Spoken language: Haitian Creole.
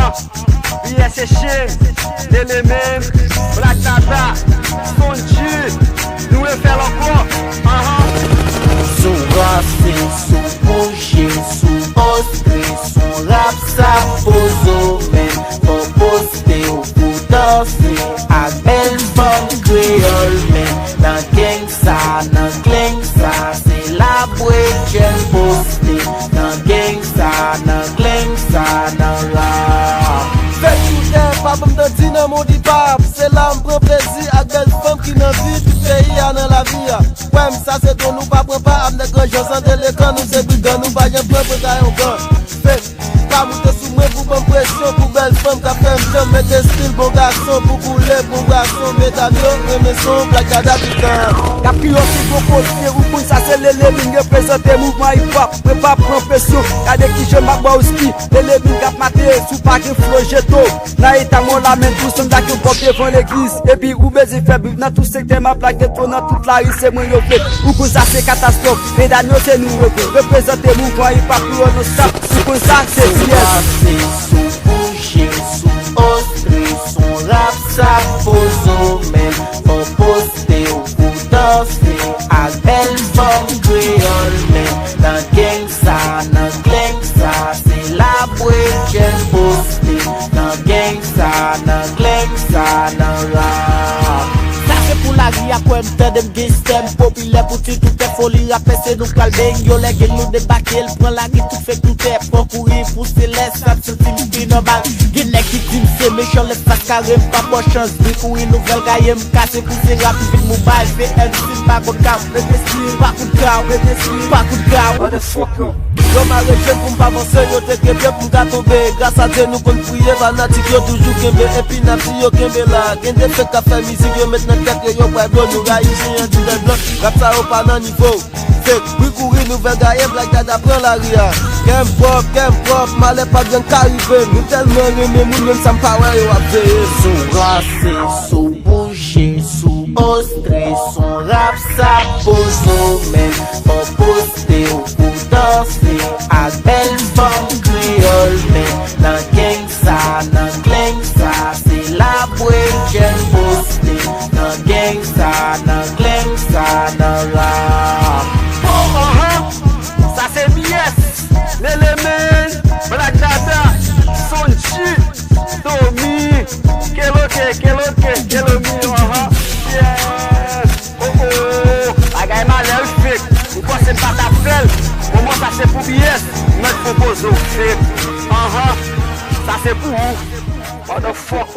Pabliye séché, les mêmes, Black Dada, Sonji, nous le faisons encore. Sou goste, sou bouger, sou ostre, sou rap sa pozo men. For poste ou pou danse, ak bel fom kreol men. Nan gangsta, se la bwejen poste. Nan gangsta, nan rap. Fè toutè, pa bèm de di nan mon di pap. Se la mpren plezi ak bel fom ki nan vi. Tout peyi a nan la vi ya. Wèm sa se don nou pa pren pa ap ne granjon. San de l'ekran nou se bigan nou pa jen pren pe gayon gan. Fè, pa moute sou mwen pou bon presyon. Pou bel fom ka fèm jom mette stil bon garçon. Pou koule bon garçon, medan yo reme son Black Dada pikan. Kapilon si propose, ou pou sa se lele min reprezente mouvement hip-hop. Mwen pa pren presyon, kade ki je mak ba ou ski. Lele min kap mate, sou pa ki flo jeto. Na ita mon la men tout son da ki ou pop devant l'église. Et puis ou bezi faible, dans tout secteur ma plaque de trône, dans toute la rue c'est moi yo fait. Ou pour ça c'est catastrophe, et d'anneau c'est nous représenter mouvement hip-hop pour nous stop. Ou pour ça c'est yes. Sou bouger, sou ostre, sou rap sa pozo men. For poste ou pou danse, ak bel fom kreol men. Nan gangsta, se la bwejen poste. Nan gangsta, nan rap. Sa se pou la ri a kwen mte dem gistem. Popile pou ti tout e foli rapè se nou kalben. Yo le gen nou debake, el pran la ri tout fek tout e. Pon kouri pou se les, ap se ti normal. Gen nek ki tim se mechon le fas karem. Pa po chans, di kouri nouvel kayem. Kase pou se rap, vin mobile. Fe en sin pa kout kaw, pa kout kaw. What the fuck? Yo ma rejen pou mpa avanse, yo te kebyen pou mka tombe. Grâce a Dieu nou kon priye, fanatik yo toujou kembe. Epi nati yo kembe la, gen de fek ka fe mizik. Yo met nan tek yo kwa blon, nou ga isi yon di den blon. Rap sa yo pa nan nivou, fek, oui kouri nouvel gaye. Black Dada pren la ria. Kem pop, male pa bien karive. Nou telman reme moun, men sam pa wè yo apve. Sou rase, sou bouger, sou ostre, sou rap sa pozo men. For poste ou pou danse, ak bel fom kreol men. Nan gangsta, se la bwejen poste. Nan gangsta, nan rap. Ça c'est yes, l'élément, Black Dada, Sonji, Tommy, Kelomi, yes, bagay malè fake, ou quoi c'est pas ta felle, comment ça c'est pour yes, mettre pozo fake, ça c'est pour vous, what the fuck,